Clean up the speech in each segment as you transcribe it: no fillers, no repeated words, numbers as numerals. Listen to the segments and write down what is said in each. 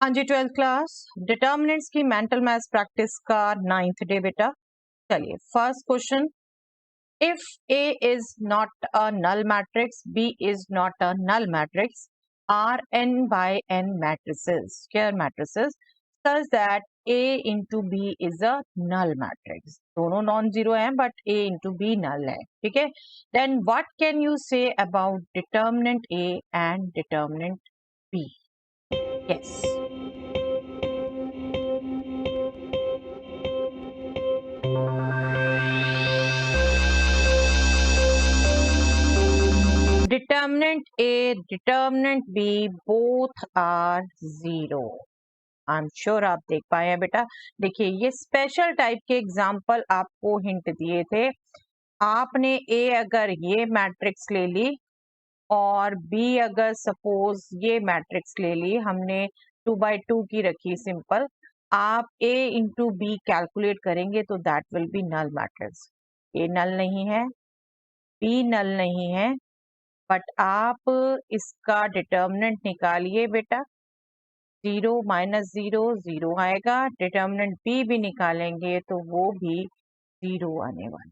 हाँ जी, 12th class determinants की mental maths practice का 9th डे बेटा। चलिए first question, if A is not a null matrix, B is not a null matrix, are n by n matrices, square matrices, such that A into B is a null matrix. दोनों non zero हैं but A into B null है, ठीक है। Then what can you say about determinant A and determinant B? Yes. Determinant A, determinant B, both are zero. I am sure आप देख पाए हैं बेटा। देखिए ये स्पेशल टाइप के एग्जाम्पल आपको हिंट दिए थे। आपने ए अगर ये मैट्रिक्स ले ली और बी अगर सपोज ये मैट्रिक्स ले ली, हमने 2x2 की रखी सिंपल, आप ए इंटू बी कैलकुलेट करेंगे तो that will be null matrix. A null नहीं है, बी नल नहीं है, बट आप इसका डिटर्मिनेंट निकालिए बेटा। 0 माइनस 0 0 आएगा, डिटर्मिनेंट बी भी निकालेंगे तो वो भी 0 आने वाला,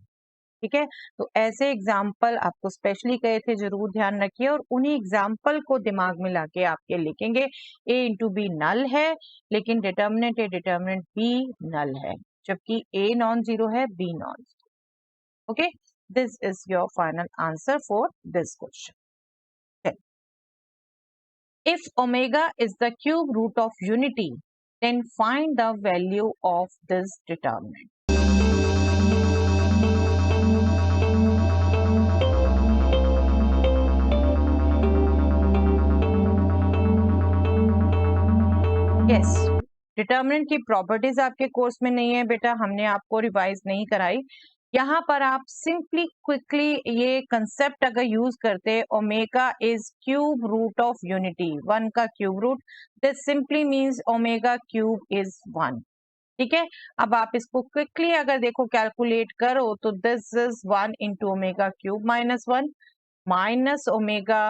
ठीक है। तो ऐसे एग्जाम्पल आपको स्पेशली कहे थे, जरूर ध्यान रखिए और उन्हीं एग्जाम्पल को दिमाग में लाके आपके लिखेंगे। ए इंटू बी नल है लेकिन determinant A determinant B null है, जबकि ए नॉन जीरो है, B non zero. Okay, this is your final answer for this question. If omega is the cube root of unity, then find the value of this determinant. Yes, determinant की properties आपके course में नहीं है बेटा, हमने आपको revise नहीं कराई। यहाँ पर आप सिंपली क्विकली ये कंसेप्ट अगर यूज करते, omega is cube root of unity, one का cube root, this simply means omega cube is one, ठीक है। अब आप इसको क्विकली अगर देखो कैलकुलेट करो तो this is 1 into omega cube minus 1 minus omega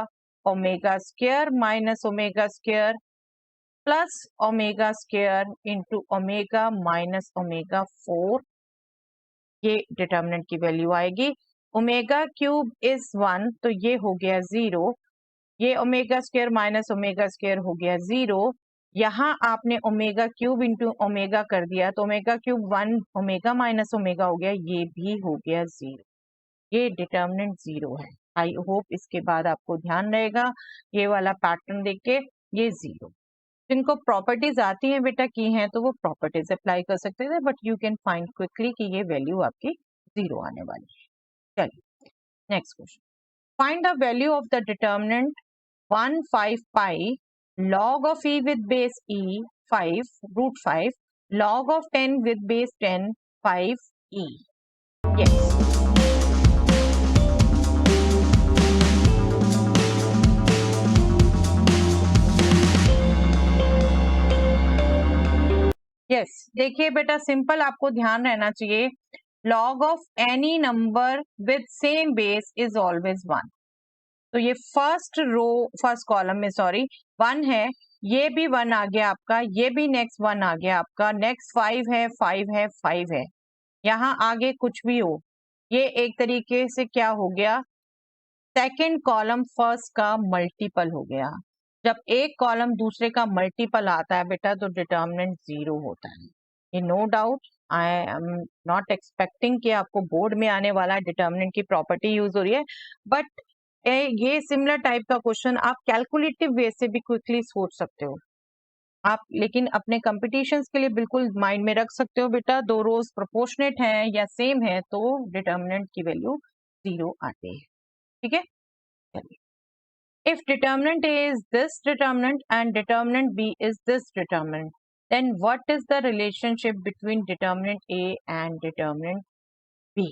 omega square minus omega square plus omega square into omega minus omega 4, ये डिटर्मिनेंट की वैल्यू आएगी। ओमेगा क्यूब इज 1 तो ये हो गया 0, ये omega square minus omega square हो गया 0। यहाँ आपने ओमेगा क्यूब इंटू ओमेगा कर दिया तो omega cube 1 omega minus omega हो गया, ये भी हो गया 0। ये डिटर्मिनेंट 0 है। आई होप इसके बाद आपको ध्यान रहेगा ये वाला पैटर्न देख के। ये 0 जिनको प्रॉपर्टीज आती हैं बेटा की हैं तो वो प्रॉपर्टीज अप्लाई कर सकते थे, but you can find quickly कि ये वैल्यू आपकी 0 आने वाली है। चलिए next question, find the value of the determinant 1 5 pi log of e with base e 5 root 5 log of 10 with base 10 5 e. Yes. Yes, देखिए बेटा सिंपल आपको ध्यान रहना चाहिए, log of any number with same base is always 1। तो ये first row first column में sorry 1 है, ये भी 1 आ गया आपका, ये भी नेक्स्ट 1 आ गया आपका, नेक्स्ट 5 है 5 है 5 है, यहाँ आगे कुछ भी हो, ये एक तरीके से क्या हो गया, सेकेंड कॉलम फर्स्ट का मल्टीपल हो गया। जब एक कॉलम दूसरे का मल्टीपल आता है बेटा तो डिटर्मिनेंट 0 होता है। ये no doubt, I am not expecting कि आपको बोर्ड में आने वाला डिटर्मिनेंट की प्रॉपर्टी यूज हो रही है, बट ये सिमिलर टाइप का क्वेश्चन आप कैलकुलेटिव वे से भी क्विकली सोच सकते हो आप, लेकिन अपने कंपटीशंस के लिए बिल्कुल माइंड में रख सकते हो बेटा, दो रोज प्रोपोर्शनेट हैं या सेम है तो डिटर्मिनेंट की वैल्यू 0 आती है, ठीक है। चलिए, if determinant A is this determinant and determinant B is this determinant, then what is the relationship between determinant A and determinant B?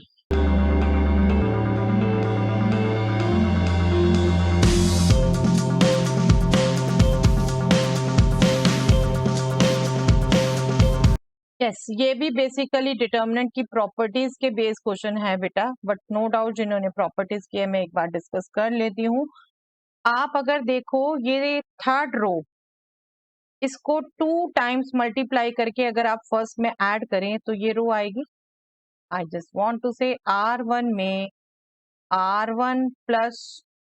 Yes, ये भी बेसिकली डिटर्मिनेंट की प्रॉपर्टीज के बेस क्वेश्चन है बेटा, बट नो डाउट जिन्होंने properties किए मैं एक बार डिस्कस कर लेती हूँ। आप अगर देखो ये थर्ड रो, इसको 2 टाइम्स मल्टीप्लाई करके अगर आप फर्स्ट में ऐड करें तो ये रो आएगी। आई जस्ट वांट टू से R1 में R1 प्लस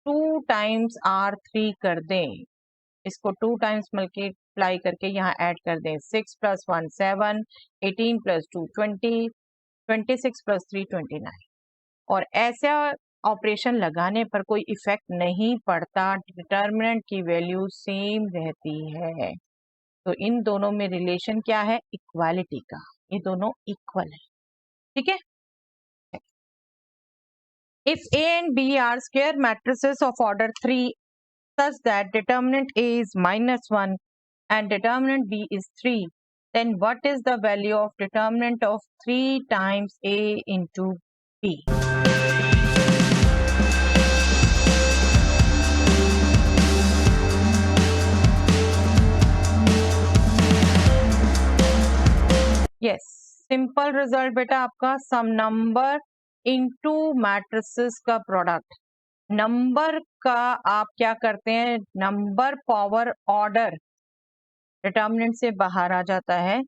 2 टाइम्स R3 कर दें, इसको 2 टाइम्स मल्टीप्लाई करके यहाँ ऐड कर दें। 6 प्लस 1 7, 18 प्लस 2 20, 26 प्लस 3 29। और ऐसा ऑपरेशन लगाने पर कोई इफेक्ट नहीं पड़ता, डिटर्मिनेंट की वैल्यू सेम रहती है। तो इन दोनों में रिलेशन क्या है? इक्वालिटी का, ये दोनों इक्वल है। ठीक है। If A and B are square matrices of order 3 such that determinant A is -1 and determinant B is 3, then what is the value of determinant of 3 times A into B? Yes, simple result बेटा आपका सम number into matrices का product. Number का आप क्या करते हैं? Number power order determinant से बाहर आ जाता है,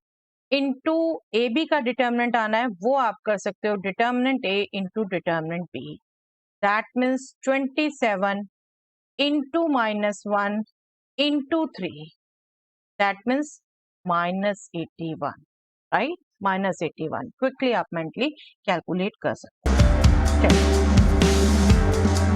इनटू ए बी का डिटर्मिनेंट आना है, वो आप कर सकते हो determinant A into determinant B. That means 27 into -1 into 3, that means -81, right? -81 quickly आप मेंटली कैलकुलेट कर सकते हैं।